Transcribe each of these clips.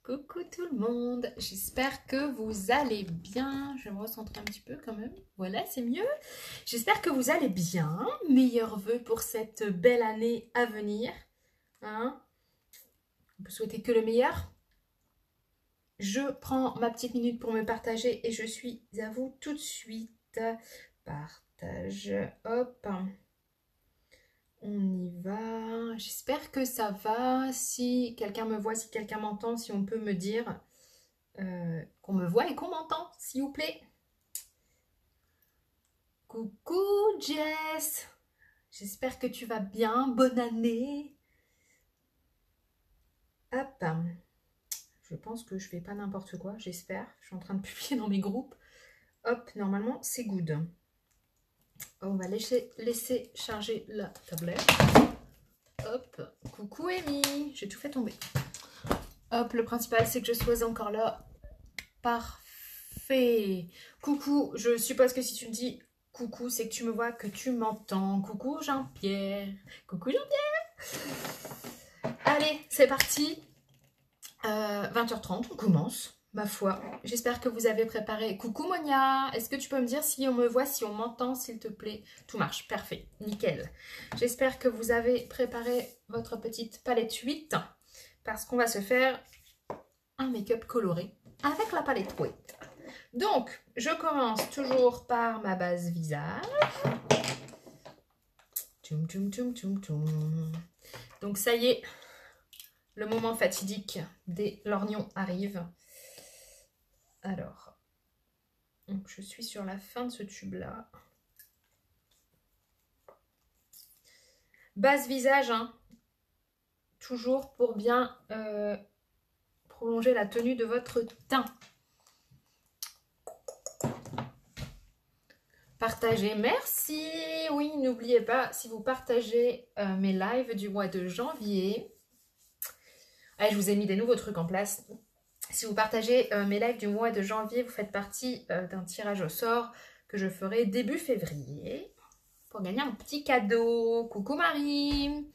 Coucou tout le monde, j'espère que vous allez bien. Je vais me recentrer un petit peu quand même. Voilà, c'est mieux. J'espère que vous allez bien. Meilleurs vœux pour cette belle année à venir. Hein? On peut souhaiter que le meilleur. Je prends ma petite minute pour me partager et je suis à vous tout de suite. Partage. Hop. On y va. J'espère que ça va. Si quelqu'un me voit, si quelqu'un m'entend, si on peut me dire qu'on me voit et qu'on m'entend, s'il vous plaît. Coucou Jess. J'espère que tu vas bien. Bonne année. Hop. Je pense que je fais pas n'importe quoi, j'espère. Je suis en train de publier dans mes groupes. Hop, normalement, c'est good. On va laisser charger la tablette. Hop, coucou Amy, j'ai tout fait tomber. Hop, le principal, c'est que je sois encore là. Parfait. Coucou, je suppose que si tu me dis coucou, c'est que tu me vois, que tu m'entends. Coucou Jean-Pierre. Coucou Jean-Pierre. Allez, c'est parti. 20h30, on commence, ma foi. J'espère que vous avez préparé. Coucou Monia, est-ce que tu peux me dire si on me voit, si on m'entend, s'il te plaît? Tout marche, parfait, nickel. J'espère que vous avez préparé votre petite palette 8 parce qu'on va se faire un make-up coloré avec la palette 8. Donc, je commence toujours par ma base visage. Tchoum, tchoum, tchoum, tchoum, tchoum. Donc, ça y est. Le moment fatidique des lorgnons arrive. Alors, donc je suis sur la fin de ce tube-là. Base visage, hein, toujours pour bien prolonger la tenue de votre teint. Partagez, merci. Oui, n'oubliez pas, si vous partagez mes lives du mois de janvier, allez, je vous ai mis des nouveaux trucs en place. Si vous partagez mes lives du mois de janvier, vous faites partie d'un tirage au sort que je ferai début février pour gagner un petit cadeau. Coucou Marie.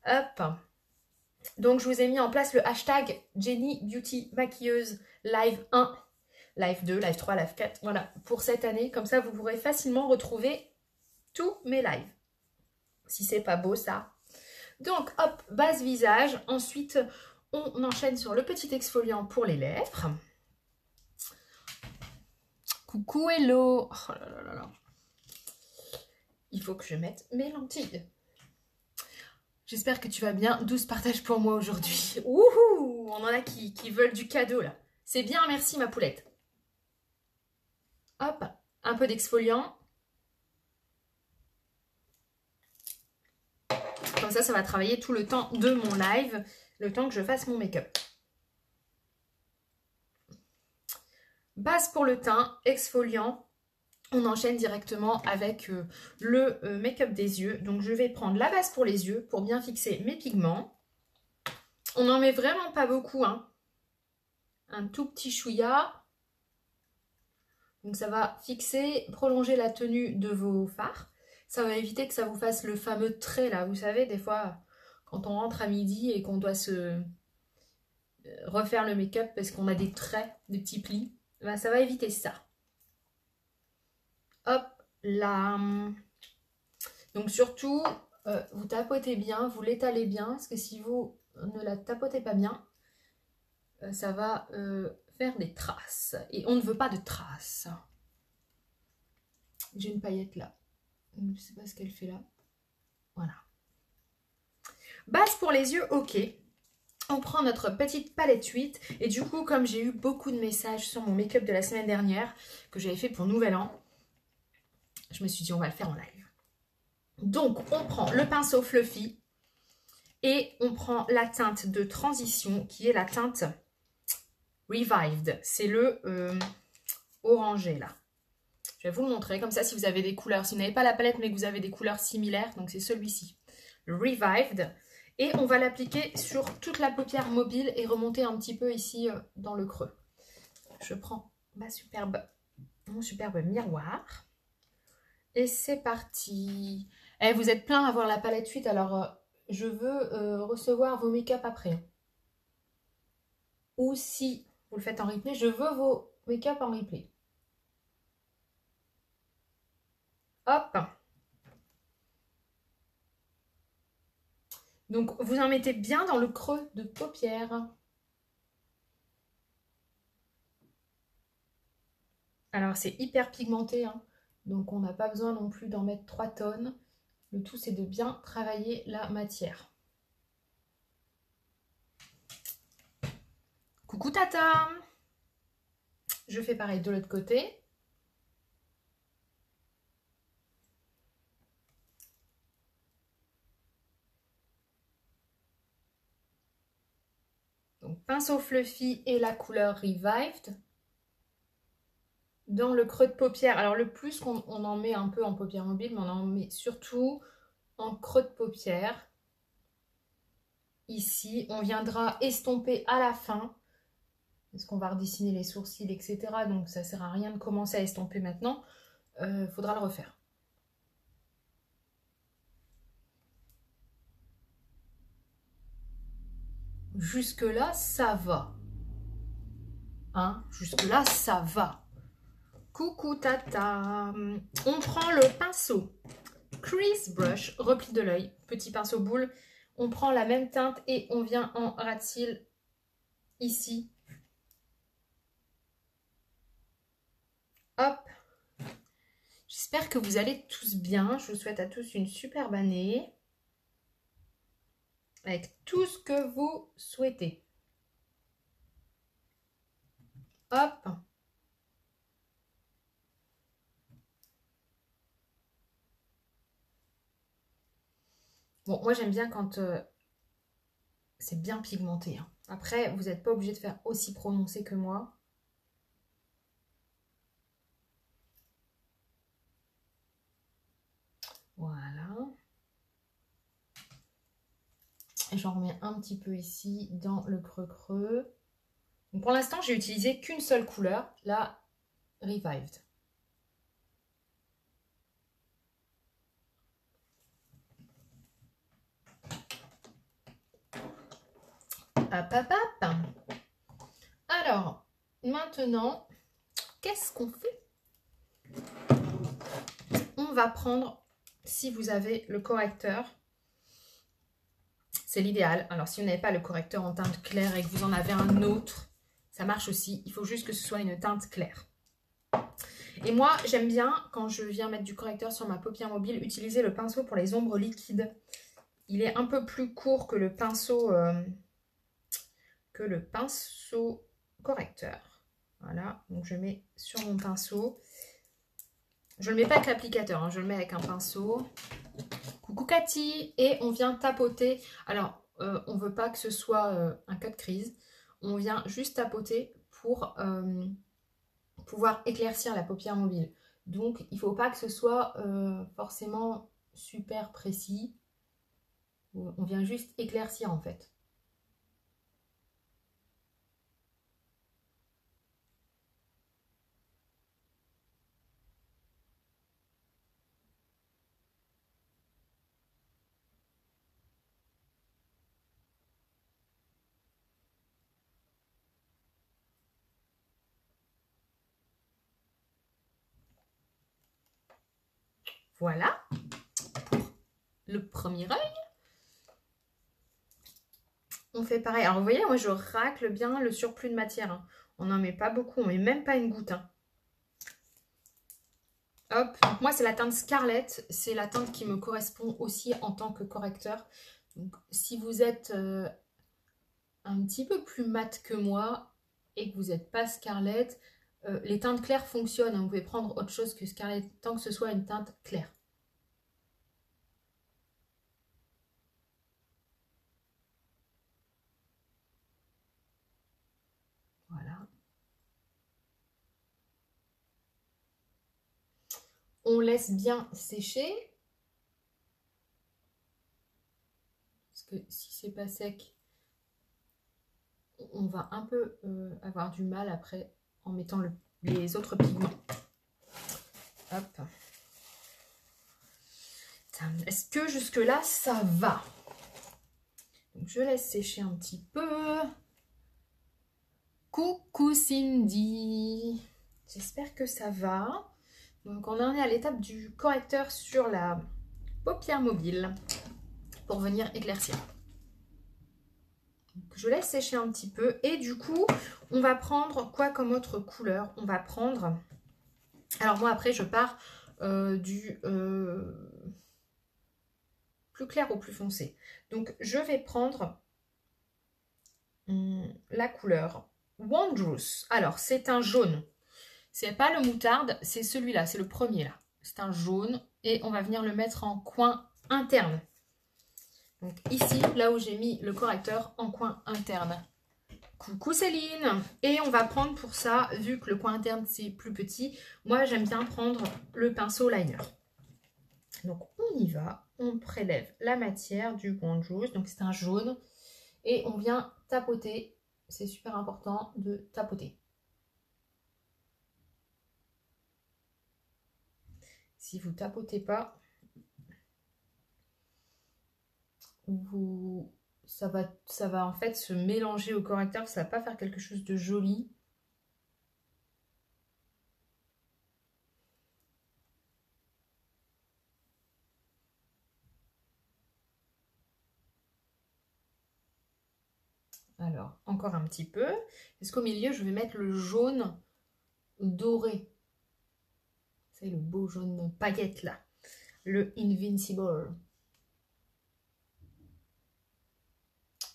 Hop. Donc, je vous ai mis en place le hashtag Jenny Beauty Maquilleuse Live 1, Live 2, Live 3, Live 4. Voilà, pour cette année. Comme ça, vous pourrez facilement retrouver tous mes lives. Si c'est pas beau, ça. Donc, hop, base visage. Ensuite, on enchaîne sur le petit exfoliant pour les lèvres. Coucou, hello. Oh là là là là. Il faut que je mette mes lentilles. J'espère que tu vas bien. 12 partages pour moi aujourd'hui. Wouhou! On en a qui veulent du cadeau là. C'est bien, merci ma poulette. Hop, un peu d'exfoliant. Comme ça va travailler tout le temps de mon live, le temps que je fasse mon make-up. Base pour le teint, exfoliant. On enchaîne directement avec le make-up des yeux. Donc, je vais prendre la base pour les yeux pour bien fixer mes pigments. On n'en met vraiment pas beaucoup, hein. Un tout petit chouïa. Donc, ça va fixer, prolonger la tenue de vos fards. Ça va éviter que ça vous fasse le fameux trait, là. Vous savez, des fois, quand on rentre à midi et qu'on doit se refaire le make-up parce qu'on a des traits, des petits plis, ben, ça va éviter ça. Hop là. Donc surtout, vous tapotez bien, vous l'étalez bien, parce que si vous ne la tapotez pas bien, ça va faire des traces. Et on ne veut pas de traces. J'ai une paillette là. Je ne sais pas ce qu'elle fait là. Voilà. Base pour les yeux, ok. On prend notre petite palette 8. Et du coup, comme j'ai eu beaucoup de messages sur mon make-up de la semaine dernière, que j'avais fait pour Nouvel An, je me suis dit, on va le faire en live. Donc, on prend le pinceau Fluffy et on prend la teinte de transition qui est la teinte Revived. C'est le orangé là. Je vais vous le montrer comme ça si vous avez des couleurs. Si vous n'avez pas la palette mais que vous avez des couleurs similaires, donc c'est celui-ci. Le Revived. Et on va l'appliquer sur toute la paupière mobile et remonter un petit peu ici dans le creux. Je prends mon superbe miroir. Et c'est parti. Eh, vous êtes plein à avoir la palette 8, alors je veux recevoir vos make-up après. ou si vous le faites en replay, je veux vos make-up en replay. Hop. Donc, vous en mettez bien dans le creux de paupière. Alors, c'est hyper pigmenté, hein, donc on n'a pas besoin non plus d'en mettre 3 tonnes. Le tout, c'est de bien travailler la matière. Coucou Tata! Je fais pareil de l'autre côté. Donc, pinceau fluffy et la couleur Revived. Dans le creux de paupière. Alors, le plus qu'on en met un peu en paupière mobile, mais on en met surtout en creux de paupière. Ici, on viendra estomper à la fin. Parce qu'on va redessiner les sourcils, etc. Donc, ça ne sert à rien de commencer à estomper maintenant. Faudra le refaire. Jusque-là, ça va. Hein? Jusque-là, ça va. Coucou Tata. On prend le pinceau Crease Brush, repli de l'œil, petit pinceau boule. On prend la même teinte et on vient en ras de cils ici. Hop. J'espère que vous allez tous bien. Je vous souhaite à tous une superbe année. Avec tout ce que vous souhaitez. Hop. Bon, moi j'aime bien quand c'est bien pigmenté. Hein. Après, vous n'êtes pas obligé de faire aussi prononcé que moi. Voilà. J'en remets un petit peu ici dans le creux. Donc pour l'instant, j'ai utilisé qu'une seule couleur, la Revived. Hop, hop, hop. Alors, maintenant, qu'est-ce qu'on fait? On va prendre, si vous avez le correcteur, c'est l'idéal. Alors, si vous n'avez pas le correcteur en teinte claire et que vous en avez un autre, ça marche aussi. Il faut juste que ce soit une teinte claire. Et moi, j'aime bien, quand je viens mettre du correcteur sur ma paupière mobile, utiliser le pinceau pour les ombres liquides. Il est un peu plus court que le pinceau correcteur. Voilà, donc je mets sur mon pinceau. Je ne le mets pas avec l'applicateur, hein, je le mets avec un pinceau. Coucou Cathy! Et on vient tapoter. Alors, on ne veut pas que ce soit un cut crease. On vient juste tapoter pour pouvoir éclaircir la paupière mobile. Donc, il ne faut pas que ce soit forcément super précis. On vient juste éclaircir en fait. Voilà pour le premier œil. On fait pareil. Alors, vous voyez, moi, je racle bien le surplus de matière. Hein. On n'en met pas beaucoup. On ne met même pas une goutte. Hein. Hop. Donc, moi, c'est la teinte Scarlett. C'est la teinte qui me correspond aussi en tant que correcteur. Donc, si vous êtes un petit peu plus mat que moi et que vous n'êtes pas Scarlett, les teintes claires fonctionnent. Hein. Vous pouvez prendre autre chose que Scarlett tant que ce soit une teinte claire. Voilà. On laisse bien sécher. Parce que si c'est pas sec, on va un peu avoir du mal après en mettant les autres pigments. Hop. Est-ce que jusque-là, ça va? Donc, je laisse sécher un petit peu. Coucou Cindy, j'espère que ça va. Donc on en est à l'étape du correcteur sur la paupière mobile pour venir éclaircir. Donc, je laisse sécher un petit peu et du coup on va prendre quoi comme autre couleur? On va prendre, alors moi après je pars du plus clair au plus foncé. Donc je vais prendre la couleur Wondrous. Alors, c'est un jaune. C'est pas le moutarde, c'est celui-là, c'est le premier là. C'est un jaune et on va venir le mettre en coin interne. Donc ici, là où j'ai mis le correcteur en coin interne. Coucou Céline! Et on va prendre pour ça, vu que le coin interne c'est plus petit, moi j'aime bien prendre le pinceau liner. Donc on y va, on prélève la matière du Wondrous, donc c'est un jaune, et on vient tapoter. C'est super important de tapoter. Si vous tapotez pas, ça va en fait se mélanger au correcteur, ça va pas faire quelque chose de joli. Alors, encore un petit peu. Est-ce qu'au milieu, je vais mettre le jaune doré? C'est le beau jaune paillette là. Le Invincible.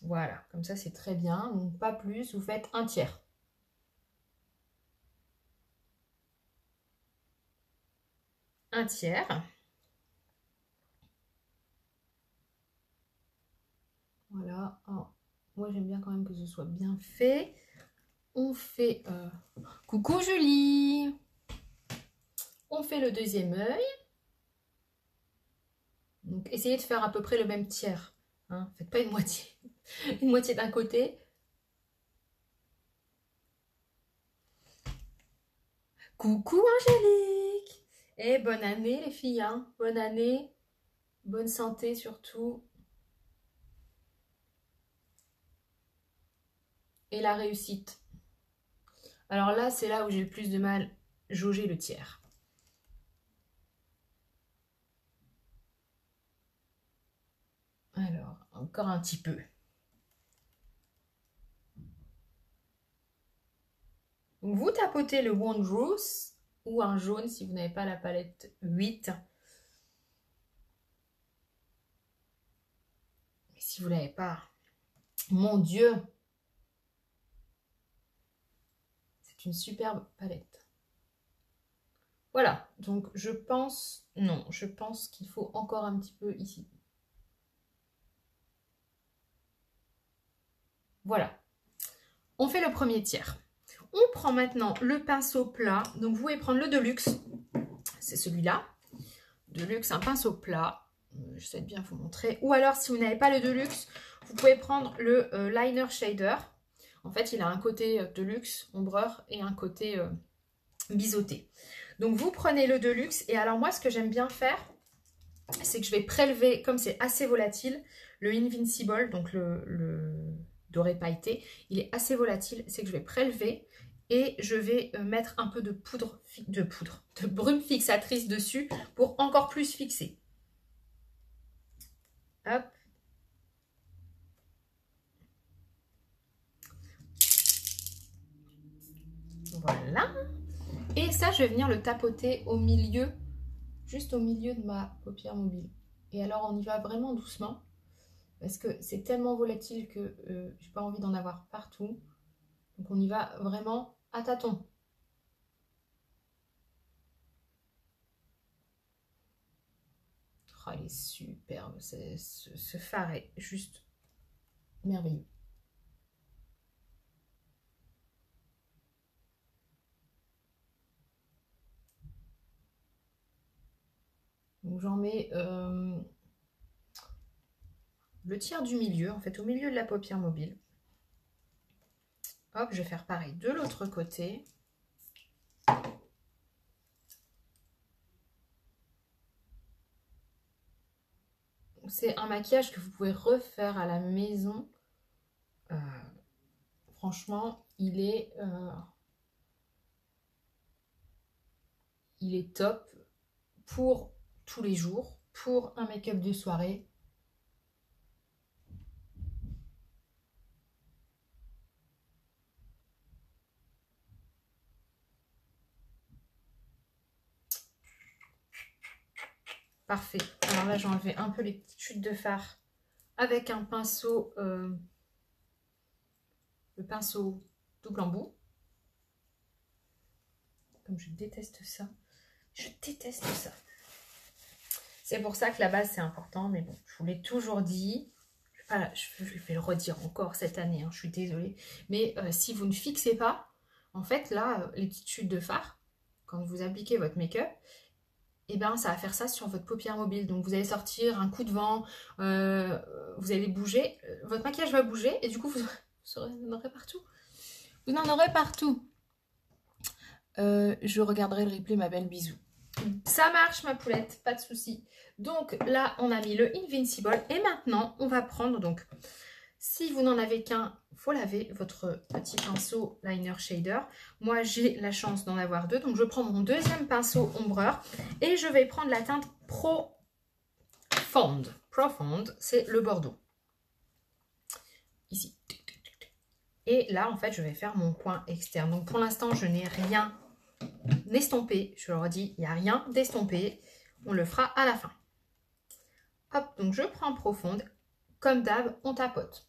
Voilà, comme ça c'est très bien. Donc pas plus, vous faites un tiers. Un tiers. Voilà. Oh, moi j'aime bien quand même que ce soit bien fait. On fait... Coucou Julie! On fait le deuxième œil. Donc essayez de faire à peu près le même tiers. Hein. Faites pas une moitié. Une moitié d'un côté. Coucou Angélique! Et bonne année les filles. Hein. Bonne année. Bonne santé surtout. Et la réussite. Alors là, c'est là où j'ai le plus de mal. Jauger le tiers. Alors, encore un petit peu. Donc, vous tapotez le Wondrous ou un jaune si vous n'avez pas la palette 8. Mais si vous ne l'avez pas, mon Dieu, c'est une superbe palette. Voilà, donc je pense, non, je pense qu'il faut encore un petit peu ici. Voilà, on fait le premier tiers. On prend maintenant le pinceau plat, donc vous pouvez prendre le Deluxe, c'est celui-là. Deluxe, un pinceau plat, j'essaie de bien vous montrer. Ou alors si vous n'avez pas le Deluxe, vous pouvez prendre le Liner Shader. En fait, il a un côté Deluxe, ombreur, et un côté biseauté. Donc vous prenez le Deluxe, et alors moi ce que j'aime bien faire, c'est que je vais prélever, comme c'est assez volatile, le Invincible, donc le doré pailleté, il est assez volatile, c'est que je vais prélever et je vais mettre un peu de de brume fixatrice dessus pour encore plus fixer. Hop. Voilà. Et ça, je vais venir le tapoter au milieu, juste au milieu de ma paupière mobile. Et alors, on y va vraiment doucement, parce que c'est tellement volatile que j'ai pas envie d'en avoir partout. Donc, on y va vraiment à tâtons. Oh, il est superbe, ce fard est juste merveilleux. Donc j'en mets le tiers du milieu, en fait au milieu de la paupière mobile. Hop, je vais faire pareil de l'autre côté. C'est un maquillage que vous pouvez refaire à la maison. Franchement, il est top pour tous les jours, pour un make-up de soirée. Parfait. Alors là, j'ai enlevé un peu les petites chutes de fard avec un pinceau, le pinceau double embout. Comme je déteste ça. Je déteste ça. C'est pour ça que la base, c'est important. Mais bon, je vous l'ai toujours dit. Je vais le redire encore cette année. Hein, je suis désolée. Mais si vous ne fixez pas, en fait, là, les petites chutes de fard, quand vous appliquez votre make-up, et bien, ça va faire ça sur votre paupière mobile. Donc, vous allez sortir un coup de vent, vous allez bouger, votre maquillage va bouger et du coup, vous en aurez partout. Vous en aurez partout. Je regarderai le replay, ma belle, bisous. Ça marche, ma poulette, pas de souci. Donc, là, on a mis le Invincible et maintenant, on va prendre, donc, si vous n'en avez qu'un, il faut laver votre petit pinceau liner shader. Moi, j'ai la chance d'en avoir deux. Donc, je prends mon deuxième pinceau ombreur et je vais prendre la teinte Profonde. Profonde, c'est le Bordeaux. Ici. Et là, en fait, je vais faire mon coin externe. Donc, pour l'instant, je n'ai rien estompé. Je leur dis, il n'y a rien d'estompé. On le fera à la fin. Hop, donc je prends Profonde. Comme d'hab, on tapote.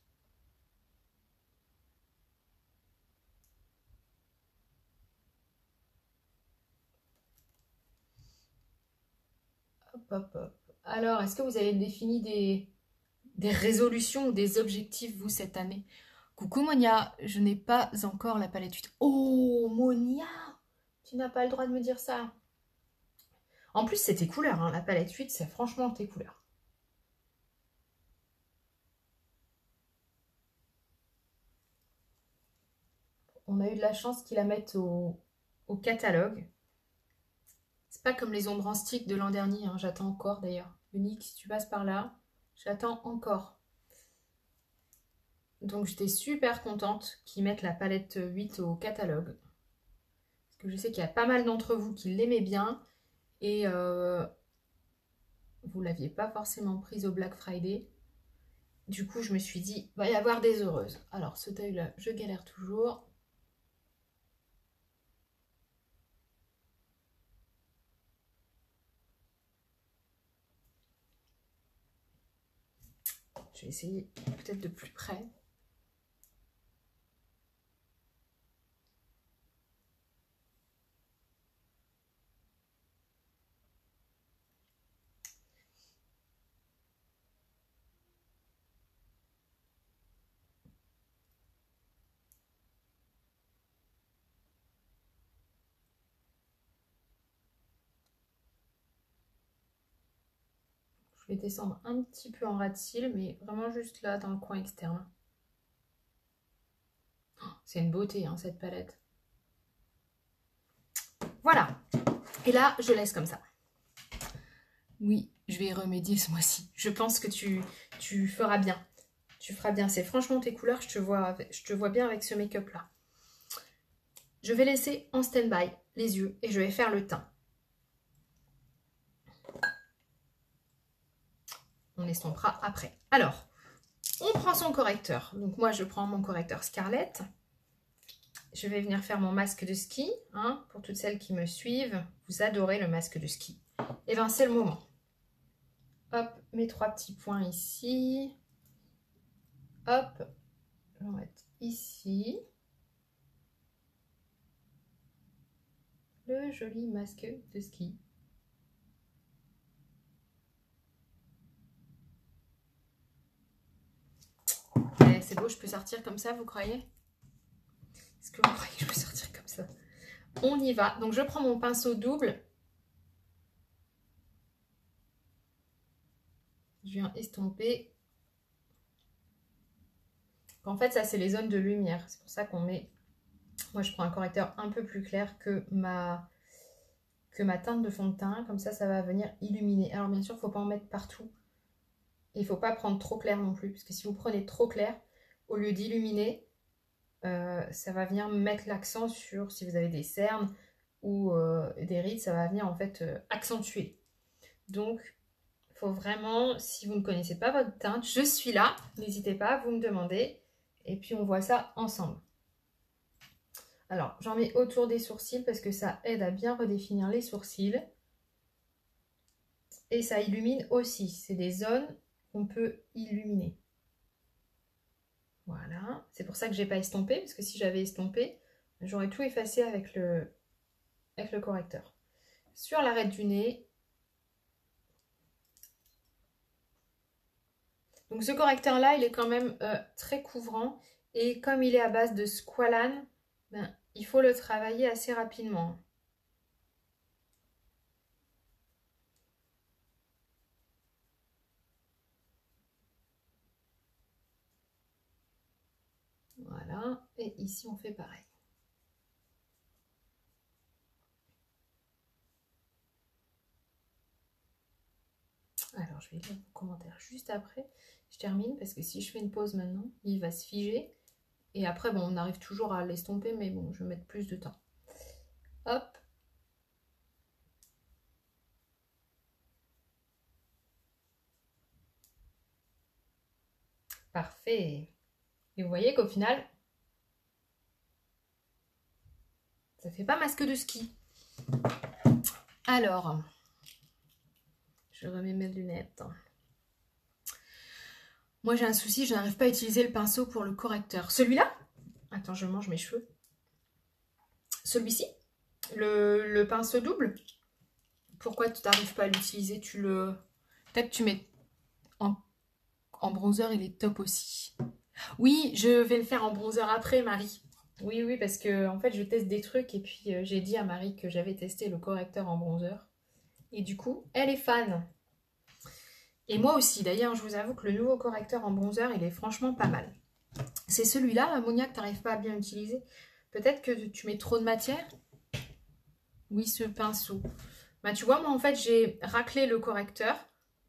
Hop, hop, hop. Alors, est-ce que vous avez défini des résolutions ou des objectifs, vous, cette année? Coucou Monia, je n'ai pas encore la palette 8. Oh, Monia, tu n'as pas le droit de me dire ça. En plus, c'est tes couleurs, hein. La palette 8, c'est franchement tes couleurs. On a eu de la chance qu'ils la mettent au catalogue. C'est pas comme les ombres en stick de l'an dernier, hein. J'attends encore d'ailleurs. Unique, si tu passes par là, j'attends encore. Donc j'étais super contente qu'ils mettent la palette 8 au catalogue. Parce que je sais qu'il y a pas mal d'entre vous qui l'aimaient bien. Et vous ne l'aviez pas forcément prise au Black Friday. Du coup, je me suis dit, va y avoir des heureuses. Alors, ce deuil-là, je galère toujours. Je vais essayer peut-être de plus près. Je vais descendre un petit peu en ras de cils, mais vraiment juste là, dans le coin externe. Oh, c'est une beauté, hein, cette palette. Voilà. Et là, je laisse comme ça. Oui, je vais y remédier ce mois-ci. Je pense que tu feras bien. Tu feras bien. C'est franchement tes couleurs, je te vois bien avec ce make-up là. Je vais laisser en stand-by les yeux et je vais faire le teint. On estompera après. Alors, on prend son correcteur. Donc moi, je prends mon correcteur Scarlett. Je vais venir faire mon masque de ski. Hein, pour toutes celles qui me suivent, vous adorez le masque de ski. Et bien, c'est le moment. Hop, mes 3 petits points ici. Hop, je vais en mettre ici. Le joli masque de ski. C'est beau, je peux sortir comme ça, vous croyez? Est-ce que vous croyez que je peux sortir comme ça? On y va. Donc, je prends mon pinceau double. Je viens estomper. En fait, ça, c'est les zones de lumière. C'est pour ça qu'on met... Moi, je prends un correcteur un peu plus clair que ma teinte de fond de teint. Comme ça, ça va venir illuminer. Alors, bien sûr, il ne faut pas en mettre partout. Et il ne faut pas prendre trop clair non plus. Parce que si vous prenez trop clair, au lieu d'illuminer, ça va venir mettre l'accent sur, si vous avez des cernes ou des rides, ça va venir en fait accentuer. Donc, il faut vraiment, si vous ne connaissez pas votre teinte, je suis là, n'hésitez pas, vous me demandez, et puis on voit ça ensemble. Alors, j'en mets autour des sourcils parce que ça aide à bien redéfinir les sourcils. Et ça illumine aussi, c'est des zones qu'on peut illuminer. Voilà, c'est pour ça que j'ai pas estompé, parce que si j'avais estompé, j'aurais tout effacé avec le correcteur. Sur l'arête du nez. Donc ce correcteur-là, il est quand même très couvrant. Et comme il est à base de squalane, ben, il faut le travailler assez rapidement. Voilà, et ici on fait pareil. Alors je vais lire vos commentaires juste après. Je termine parce que si je fais une pause maintenant, il va se figer. Et après, bon, on arrive toujours à l'estomper, mais bon, je vais mettre plus de temps. Hop. Parfait. Et vous voyez qu'au final, ça fait pas masque de ski. Alors, je remets mes lunettes. Moi, j'ai un souci, je n'arrive pas à utiliser le pinceau pour le correcteur. Celui-là? Attends, je mange mes cheveux. Celui-ci? Le pinceau double? Pourquoi tu n'arrives pas à l'utiliser? Peut-être tu mets en bronzer, il est top aussi. Oui, je vais le faire en bronzer après, Marie. Oui, oui, parce que en fait, je teste des trucs et puis j'ai dit à Marie que j'avais testé le correcteur en bronzer. Et du coup, elle est fan. Et moi aussi, d'ailleurs, je vous avoue que le nouveau correcteur en bronzer, il est franchement pas mal. C'est celui-là, Monia, que tu n'arrives pas à bien utiliser. Peut-être que tu mets trop de matière. Oui, ce pinceau. Bah, tu vois, moi, en fait, j'ai raclé le correcteur.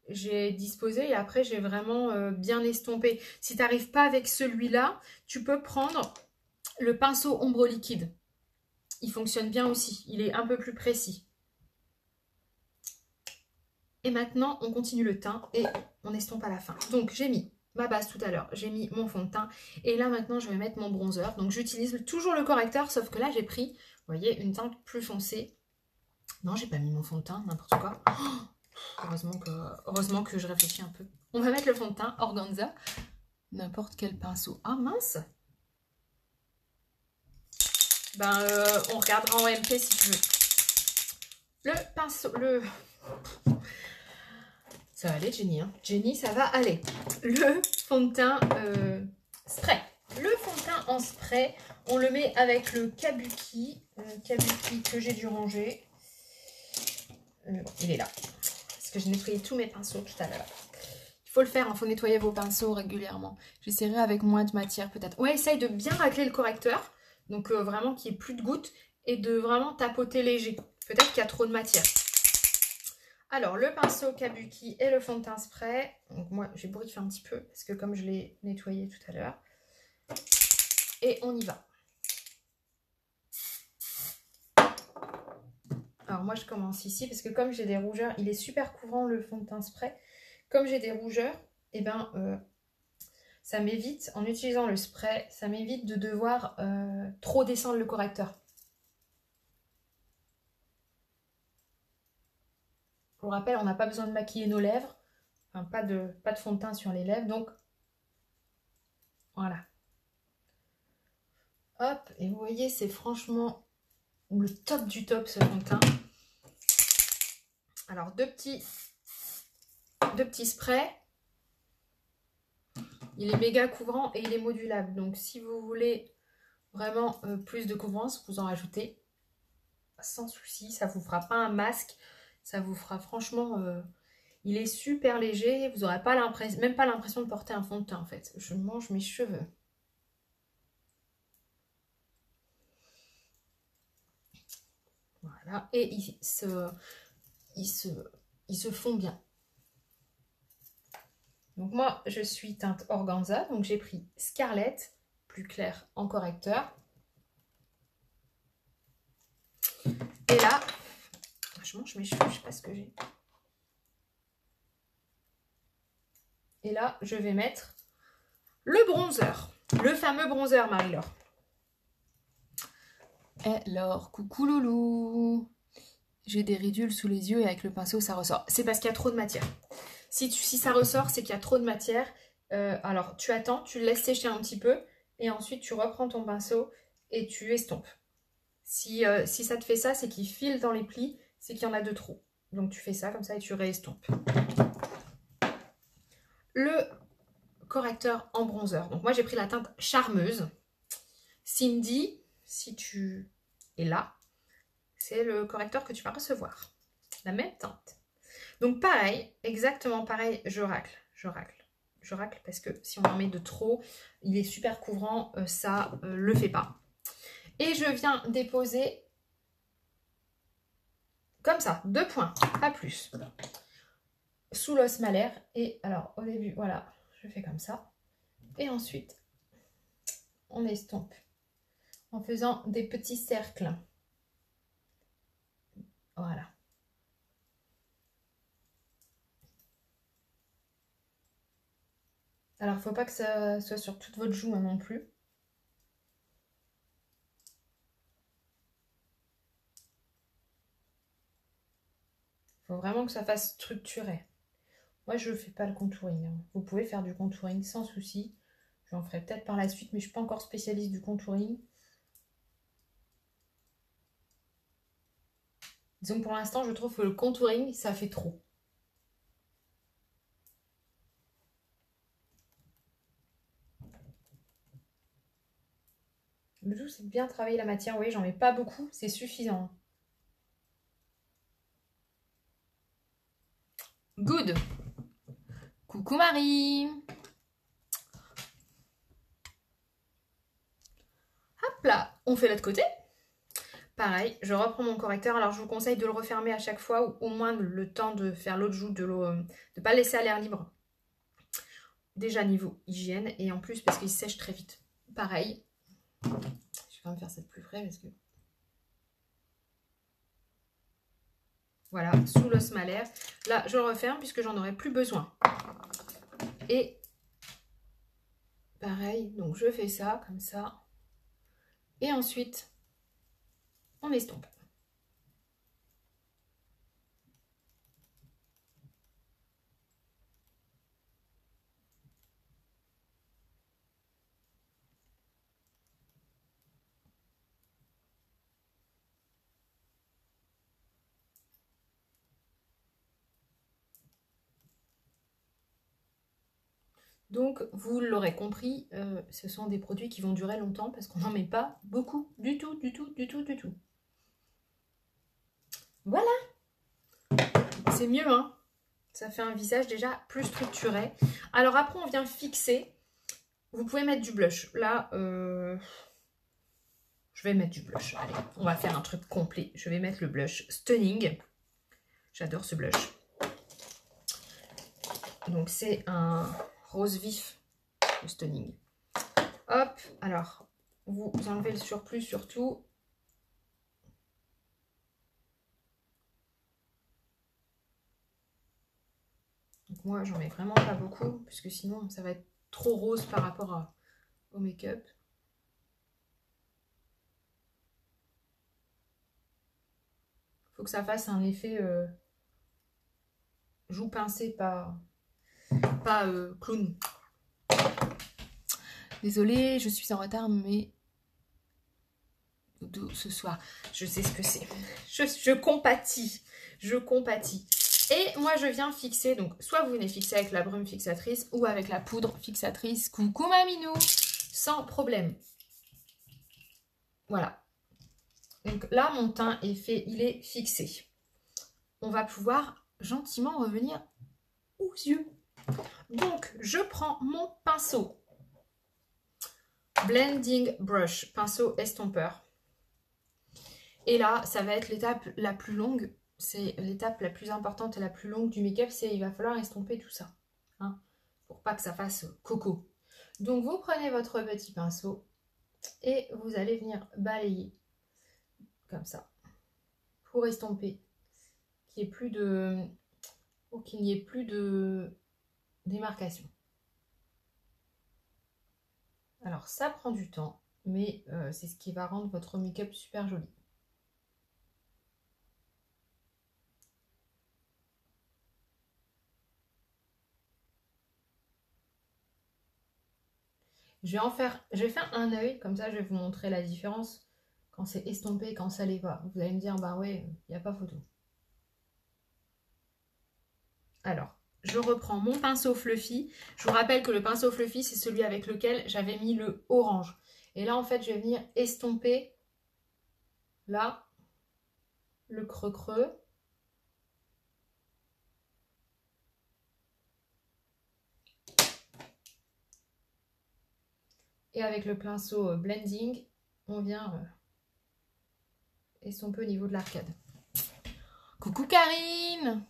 J'ai disposé et après, j'ai vraiment bien estompé. Si tu n'arrives pas avec celui-là, tu peux prendre le pinceau ombre liquide. Il fonctionne bien aussi. Il est un peu plus précis. Et maintenant, on continue le teint et on estompe à la fin. Donc, j'ai mis ma base tout à l'heure. J'ai mis mon fond de teint. Et là, maintenant, je vais mettre mon bronzer. Donc, j'utilise toujours le correcteur, sauf que là, j'ai pris, vous voyez, une teinte plus foncée. Non, j'ai pas mis mon fond de teint, n'importe quoi. Oh, heureusement que je réfléchis un peu. On va mettre le fond de teint Organza. N'importe quel pinceau. Ah, mince! Ben, on regardera en MP si tu veux. Le pinceau, Ça va aller, Jenny. Hein. Jenny, ça va aller. Le fond de teint spray. Le fond de teint en spray, on le met avec le Kabuki. Kabuki que j'ai dû ranger. Il est là. Parce que j'ai nettoyé tous mes pinceaux tout à l'heure. Il faut le faire, il faut nettoyer vos pinceaux régulièrement. J'essaierai avec moins de matière peut-être. Ouais, essaye de bien racler le correcteur. Donc vraiment qu'il n'y ait plus de gouttes. Et de vraiment tapoter léger. Peut-être qu'il y a trop de matière. Alors, le pinceau Kabuki et le fond de teint spray. Donc, moi, j'ai bourriffé un petit peu parce que comme je l'ai nettoyé tout à l'heure. Et on y va. Alors, moi, je commence ici parce que comme j'ai des rougeurs, il est super couvrant le fond de teint spray. Comme j'ai des rougeurs, et ben, ça m'évite, en utilisant le spray, ça m'évite de devoir trop descendre le correcteur. Je vous rappelle, on n'a pas besoin de maquiller nos lèvres. Enfin, pas de fond de teint sur les lèvres. Donc, voilà. Hop, et vous voyez, c'est franchement le top du top ce fond de teint. Alors, deux petits sprays. Il est méga couvrant et il est modulable. Donc, si vous voulez vraiment plus de couvrance, vous en rajoutez sans souci. Ça ne vous fera pas un masque. Ça vous fera franchement... il est super léger. Vous n'aurez pas même pas l'impression de porter un fond de teint en fait. Je mange mes cheveux. Voilà. Et il se fond bien. Donc moi, je suis teinte Organza. Donc j'ai pris Scarlett plus clair en correcteur. Et là, je mange mes cheveux, je sais pas ce que j'ai. Et là, je vais mettre le bronzer. Le fameux bronzer, Marie-Laure. Alors, coucou loulou. J'ai des ridules sous les yeux et avec le pinceau, ça ressort. C'est parce qu'il y a trop de matière. Si ça ressort, c'est qu'il y a trop de matière. Alors, tu attends, tu le laisses sécher un petit peu. Et ensuite, tu reprends ton pinceau et tu estompes. Si ça te fait ça, c'est qu'il file dans les plis. C'est qu'il y en a de trop. Donc, tu fais ça comme ça et tu réestompes. Le correcteur en bronzer. Donc, moi, j'ai pris la teinte Charmeuse. Cindy, si tu es là, c'est le correcteur que tu vas recevoir. La même teinte. Donc pareil, exactement pareil, je racle parce que si on en met de trop, il est super couvrant, ça le fait pas. Et je viens déposer comme ça, 2 points, pas plus, sous l'os malaire. Et alors au début, voilà, je fais comme ça. Et ensuite, on estompe en faisant des petits cercles. Voilà. Alors, il ne faut pas que ça soit sur toute votre joue hein, non plus. Il faut vraiment que ça fasse structuré. Moi, je ne fais pas le contouring. Hein. Vous pouvez faire du contouring sans souci. J'en ferai peut-être par la suite, mais je ne suis pas encore spécialiste du contouring. Disons que pour l'instant, je trouve que le contouring, ça fait trop. Le tout, c'est de bien travailler la matière. Vous voyez, j'en mets pas beaucoup, c'est suffisant. Good. Coucou Marie. Hop là, on fait l'autre côté. Pareil, je reprends mon correcteur. Alors, je vous conseille de le refermer à chaque fois, ou au moins le temps de faire l'autre joue, de ne pas laisser à l'air libre. Déjà niveau hygiène, et en plus parce qu'il sèche très vite. Pareil. Je vais quand même faire ça de plus près parce que... Voilà, sous l'os malaire. Là, je referme puisque j'en aurai plus besoin. Et pareil, donc je fais ça, comme ça. Et ensuite, on estompe. Donc, vous l'aurez compris, ce sont des produits qui vont durer longtemps parce qu'on n'en met pas beaucoup du tout, du tout, du tout, du tout. Voilà. C'est mieux, hein. Ça fait un visage déjà plus structuré. Alors après, on vient fixer. Vous pouvez mettre du blush. Là, je vais mettre du blush. Allez, on va faire un truc complet. Je vais mettre le blush Stunning. J'adore ce blush. Donc, c'est un rose vif, le Stunning. Hop, alors, vous enlevez le surplus surtout. Donc moi, j'en mets vraiment pas beaucoup, parce que sinon, ça va être trop rose par rapport au make-up. Faut que ça fasse un effet joue pincée, pas clown. Désolée, je suis en retard, mais ce soir, je sais ce que c'est. Je compatis. Je compatis. Et moi, je viens fixer, donc soit vous venez fixer avec la brume fixatrice ou avec la poudre fixatrice. Coucou Maminou, sans problème. Voilà. Donc là, mon teint est fait, il est fixé. On va pouvoir gentiment revenir aux yeux. Donc, je prends mon pinceau. Blending brush, pinceau estompeur. Et là, ça va être l'étape la plus longue. C'est l'étape la plus importante et la plus longue du make-up. C'est il va falloir estomper tout ça. Hein, pour pas que ça fasse coco. Donc vous prenez votre petit pinceau et vous allez venir balayer comme ça pour estomper qu'il n'y ait plus de, pour qu'il n'y ait plus de démarcation. Alors ça prend du temps, mais c'est ce qui va rendre votre make-up super joli. Je vais faire un œil, comme ça je vais vous montrer la différence quand c'est estompé, quand ça l'est pas. Vous allez me dire, bah ouais, il n'y a pas photo. Alors, je reprends mon pinceau fluffy. Je vous rappelle que le pinceau fluffy, c'est celui avec lequel j'avais mis le orange. Et là, en fait, je vais venir estomper, là, le creux-creux. Et avec le pinceau blending, on vient estomper au niveau de l'arcade. Coucou Karine!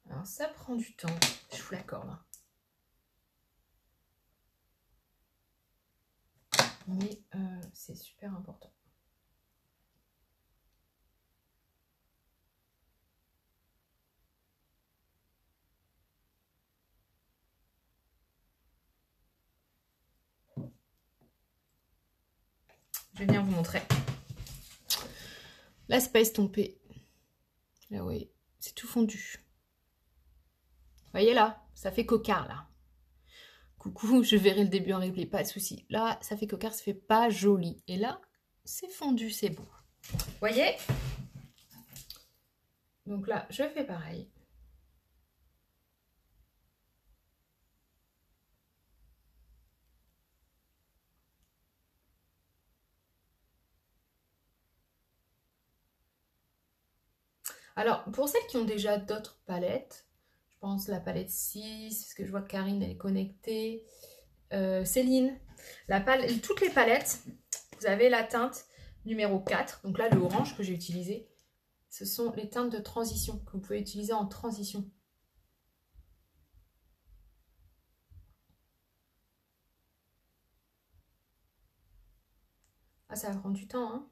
Alors ça prend du temps, je vous l'accorde. Hein. Mais c'est super important. Je vais venir vous montrer. Là, c'est pas estompé. Là, oui, c'est tout fondu. Vous voyez là, ça fait cocard là. Coucou, je verrai le début en replay, pas de souci. Là, ça fait cocard, ça fait pas joli. Et là, c'est fondu, c'est beau. Vous voyez? Donc là, je fais pareil. Alors, pour celles qui ont déjà d'autres palettes, je pense la palette 6, parce que je vois que Karine, elle est connectée. Céline, toutes les palettes, vous avez la teinte numéro 4. Donc là, le orange que j'ai utilisé, ce sont les teintes de transition que vous pouvez utiliser en transition. Ah, ça va prendre du temps, hein.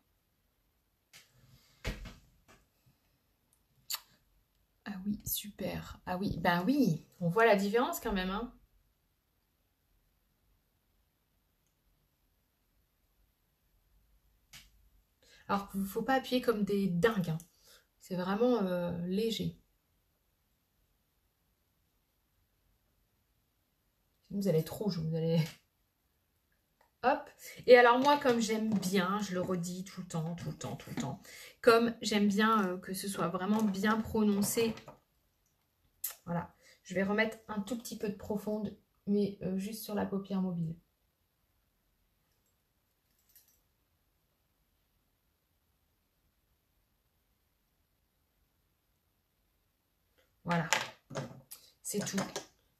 Ah oui, super. Ah oui, ben oui, on voit la différence quand même, hein. Alors, il ne faut pas appuyer comme des dingues, hein. C'est vraiment léger. Vous allez être rouge, vous allez... Hop. Et alors moi, comme j'aime bien, je le redis tout le temps, tout le temps, tout le temps, comme j'aime bien que ce soit vraiment bien prononcé, voilà, je vais remettre un tout petit peu de profonde, mais juste sur la paupière mobile. Voilà, c'est tout.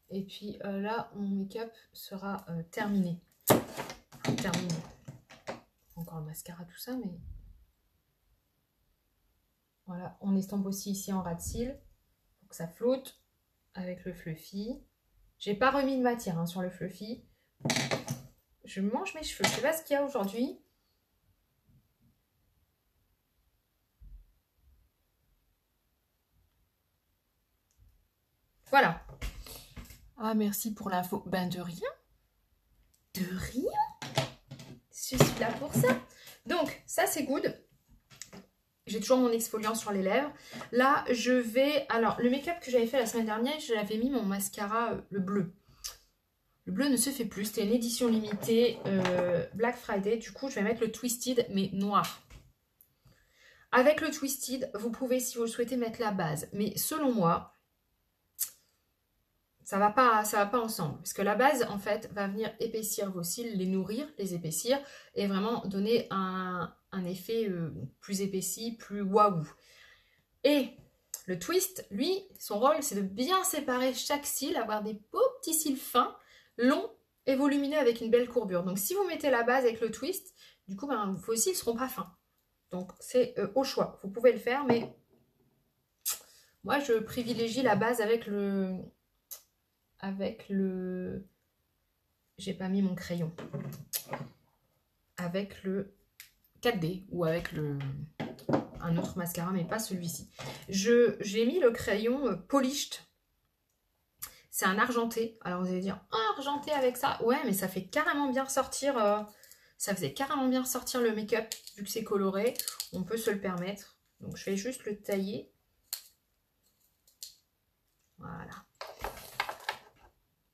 Et puis là, mon make-up sera terminé. Terminé. Encore le mascara, tout ça, mais... Voilà, on estompe aussi ici en ras de cils, pour que ça flotte avec le fluffy. J'ai pas remis de matière hein, sur le fluffy. Je mange mes cheveux, je sais pas ce qu'il y a aujourd'hui. Voilà. Ah, merci pour l'info. Ben, de rien. De rien. Je suis là pour ça. Donc, ça, c'est good. J'ai toujours mon exfoliant sur les lèvres. Là, je vais... Alors, le make-up que j'avais fait la semaine dernière, j'avais mis mon mascara, le bleu. Le bleu ne se fait plus. C'était une édition limitée Black Friday. Du coup, je vais mettre le Twisted, mais noir. Avec le Twisted, vous pouvez, si vous le souhaitez, mettre la base. Mais selon moi... ça va pas ensemble. Parce que la base, en fait, va venir épaissir vos cils, les nourrir, les épaissir, et vraiment donner un effet plus épaissi, plus waouh. Et Le twist, lui, son rôle, c'est de bien séparer chaque cil, avoir des beaux petits cils fins, longs et volumineux avec une belle courbure. Donc si vous mettez la base avec le twist, du coup, ben, vos cils ne seront pas fins. Donc c'est au choix. Vous pouvez le faire, mais moi, je privilégie la base avec le... J'ai pas mis mon crayon. Avec le 4D ou avec un autre mascara, mais pas celui-ci. J'ai mis le crayon Polished. C'est un argenté. Alors vous allez dire, un argenté avec ça? Ouais, mais ça fait carrément bien ressortir... ça faisait carrément bien ressortir le make-up. Vu que c'est coloré, on peut se le permettre. Donc je vais juste le tailler. Voilà.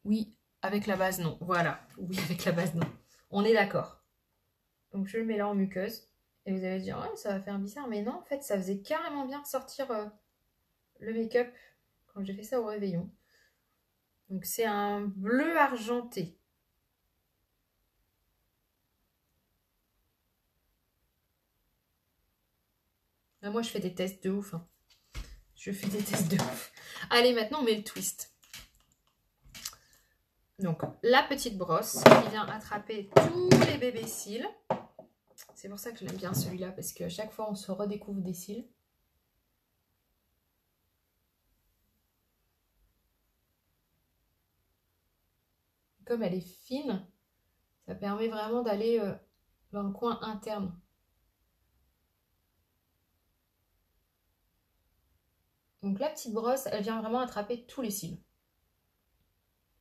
Oui, avec la base, non. Voilà. Oui, avec la base, non. On est d'accord. Donc je le mets là en muqueuse. Et vous allez dire, ouais, ça va faire bizarre. Mais non, en fait, ça faisait carrément bien ressortir le make-up quand j'ai fait ça au réveillon. Donc c'est un bleu argenté. Là, moi, je fais des tests de ouf. Hein. Je fais des tests de ouf. Allez, maintenant, on met le twist. Donc, la petite brosse qui vient attraper tous les bébés cils. C'est pour ça que j'aime bien celui-là, parce qu'à chaque fois, on se redécouvre des cils. Comme elle est fine, ça permet vraiment d'aller dans le coin interne. Donc, la petite brosse, elle vient vraiment attraper tous les cils.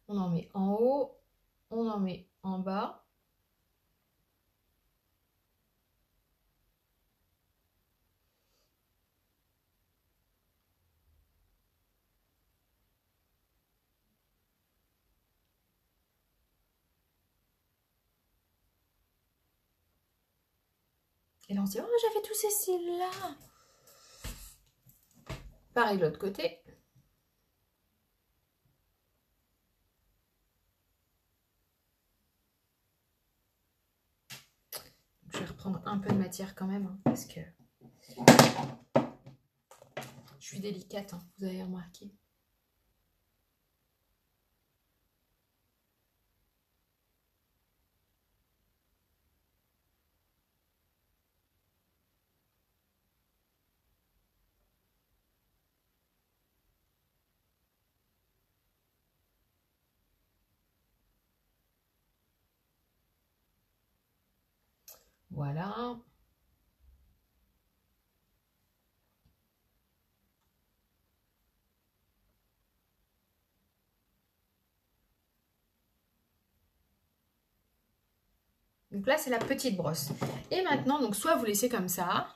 On en met en haut, on en met en bas. Et là, on se dit, oh, j'avais tous ces cils-là. Pareil de l'autre côté. Je vais reprendre un peu de matière quand même, hein, parce que je suis délicate, hein, vous avez remarqué. Voilà. Donc là, c'est la petite brosse. Et maintenant, donc soit vous laissez comme ça.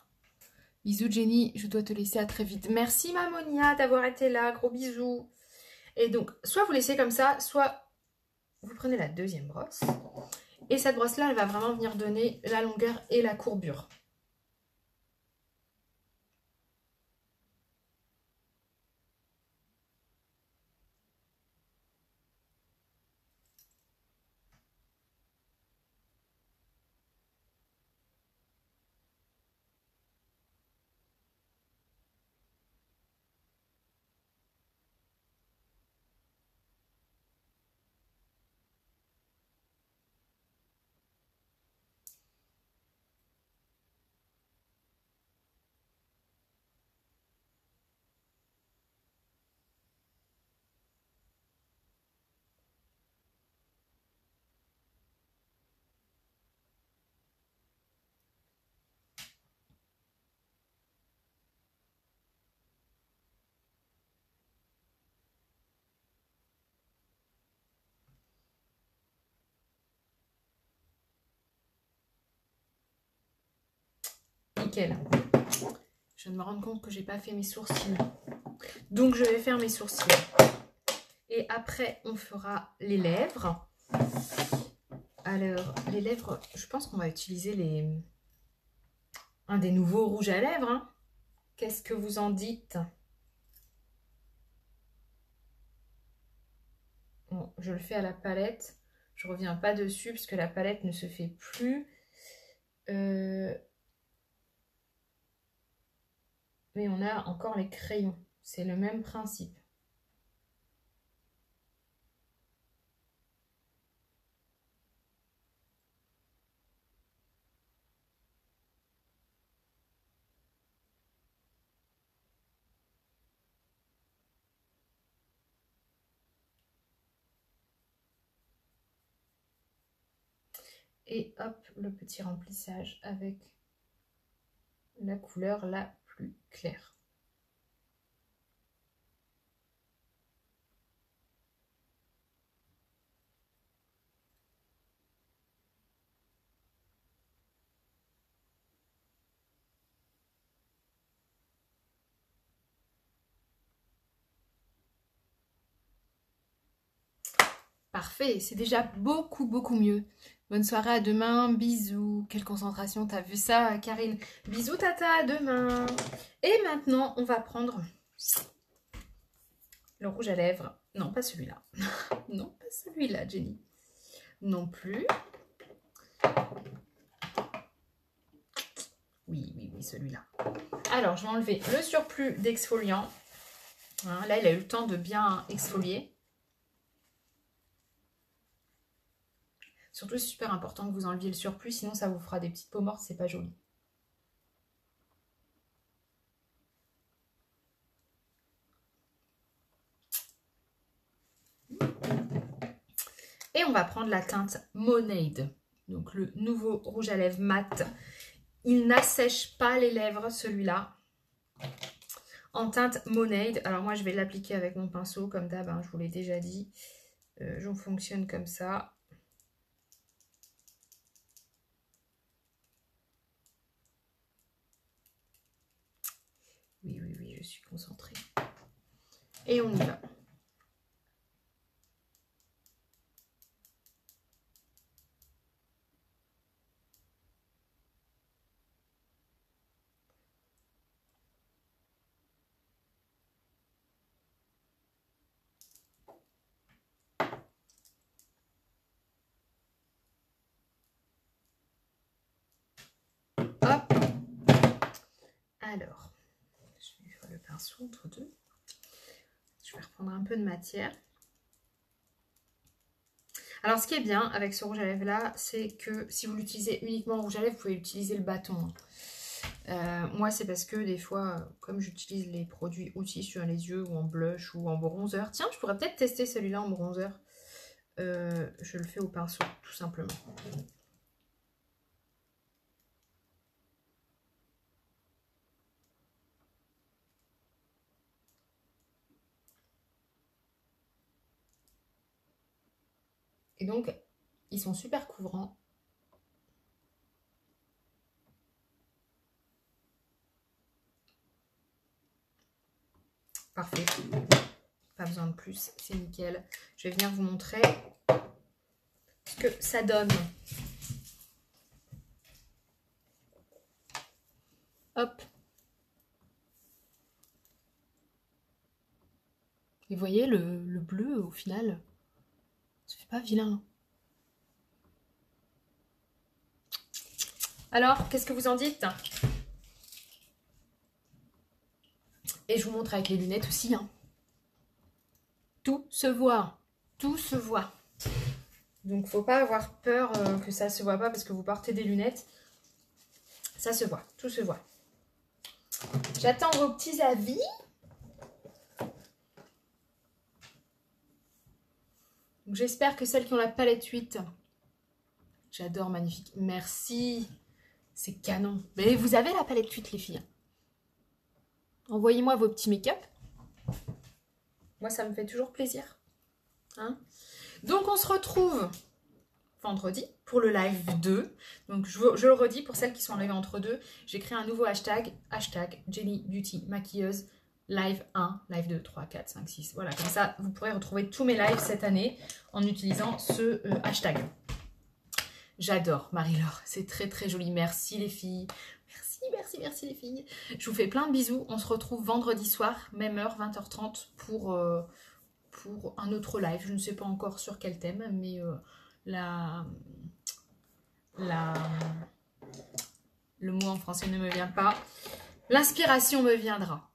Bisous Jenny, je dois te laisser, à très vite. Merci Mamonia d'avoir été là, gros bisous. Et donc, soit vous laissez comme ça, soit vous prenez la deuxième brosse. Et cette brosse-là, elle va vraiment venir donner la longueur et la courbure. Nickel. Je viens de me rendre compte que j'ai pas fait mes sourcils. Donc, je vais faire mes sourcils. Et après, on fera les lèvres. Alors, les lèvres, je pense qu'on va utiliser un des nouveaux rouges à lèvres. Hein. Qu'est-ce que vous en dites? Bon, je le fais à la palette. Je reviens pas dessus parce que la palette ne se fait plus. Mais on a encore les crayons. C'est le même principe. Et hop, le petit remplissage avec la couleur la plus claire. Parfait, c'est déjà beaucoup, beaucoup mieux. Bonne soirée, à demain, bisous. Quelle concentration, t'as vu ça, Karine? Bisous, tata, à demain. Et maintenant, on va prendre le rouge à lèvres. Non, pas celui-là. Non, pas celui-là, Jenny. Non plus. Oui, oui, oui, celui-là. Alors, je vais enlever le surplus d'exfoliant. Hein, là, il a eu le temps de bien exfolier. Surtout, c'est super important que vous enleviez le surplus, sinon ça vous fera des petites peaux mortes, c'est pas joli. Et on va prendre la teinte Monade, donc le nouveau rouge à lèvres mat. Il n'assèche pas les lèvres, celui-là. En teinte Monade. Alors moi, je vais l'appliquer avec mon pinceau, comme d'hab, hein, je vous l'ai déjà dit. Je fonctionne comme ça. Oui, oui, oui, je suis concentrée. Et on y va. Hop. Alors, je vais faire le pinceau entre deux. Je vais reprendre un peu de matière. Alors, ce qui est bien avec ce rouge à lèvres là, c'est que si vous l'utilisez uniquement en rouge à lèvres, vous pouvez utiliser le bâton. Moi, c'est parce que des fois, comme j'utilise les produits aussi sur les yeux ou en blush ou en bronzer, tiens, je pourrais peut-être tester celui-là en bronzer. Je le fais au pinceau, tout simplement. Et donc, ils sont super couvrants. Parfait. Pas besoin de plus, c'est nickel. Je vais venir vous montrer ce que ça donne. Hop. Et vous voyez, le bleu, au final, ça fait pas vilain. Alors, qu'est-ce que vous en dites? Et je vous montre avec les lunettes aussi. Hein. Tout se voit. Tout se voit. Donc, faut pas avoir peur que ça se voit pas parce que vous portez des lunettes. Ça se voit. Tout se voit. J'attends vos petits avis. J'espère que celles qui ont la palette 8, j'adore, magnifique. Merci. C'est canon. Mais vous avez la palette 8, les filles. Envoyez-moi vos petits make-up. Moi, ça me fait toujours plaisir. Hein? Donc, on se retrouve vendredi pour le live 2. Donc, je le redis pour celles qui sont arrivées entre deux. J'ai créé un nouveau hashtag. Hashtag Jenny Beauty Maquilleuse. Live 1, live 2, 3, 4, 5, 6. Voilà, comme ça, vous pourrez retrouver tous mes lives cette année en utilisant ce hashtag. J'adore, Marie-Laure. C'est très, très joli. Merci, les filles. Merci, merci, merci, les filles. Je vous fais plein de bisous. On se retrouve vendredi soir, même heure, 20h30, pour un autre live. Je ne sais pas encore sur quel thème, mais le mot en français ne me vient pas. L'inspiration me viendra.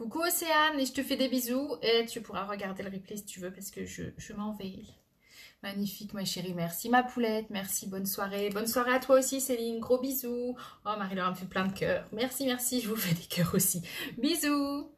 Coucou Océane, et je te fais des bisous. Et tu pourras regarder le replay si tu veux parce que je m'en vais. Magnifique ma chérie, merci ma poulette, merci, bonne soirée. Bonne soirée à toi aussi Céline, gros bisous. Oh Marie-Laure me fait plein de cœurs. Merci, merci, je vous fais des cœurs aussi. Bisous.